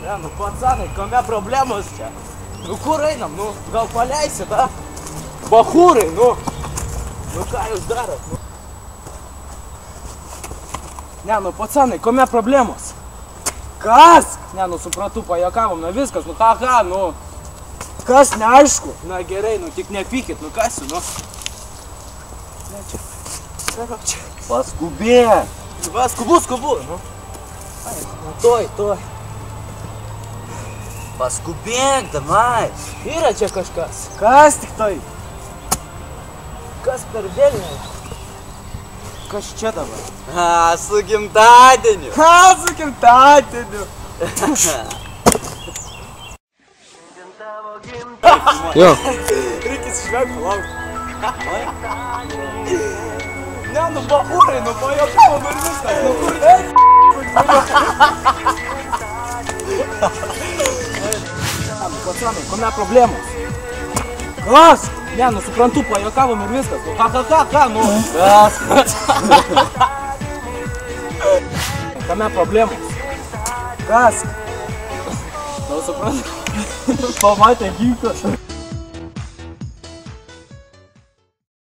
Ne, nu pacanai, kame problemos čia? Nu kur einam, nu gal paleisit, a? Bachūrai, nu. Nu ką jūs darot, nu? Ne, nu pacanai, kame problemos? Kas? Ne, nu supratau, pajuokavom, na viskas, nu ką, nu. Kas, neaišku? Na gerai, nu tik nepykit, nu kas, nu. Ne, čia. Čia. Paskubėk. Va, skubu, nu. Ai, nu toj. Paskubėk, damai. Yra čia kažkas. Kas tik tai? Kas per velniai? Kas čia dabar? Su gimtadieniu. Su gimtadieniu. Jo. Reikia išvengti, palauk. Ne, nu bachūrai, nu pajuokavom ir viskas. Nu kur eik? Pacanai, kame problemos? Kas? Ne, nu suprantu, pajuokavom ir viskas. Nu ką, nu. Kas? Kame problemos? Kas? Nu suprantu. Pamatė ginklą.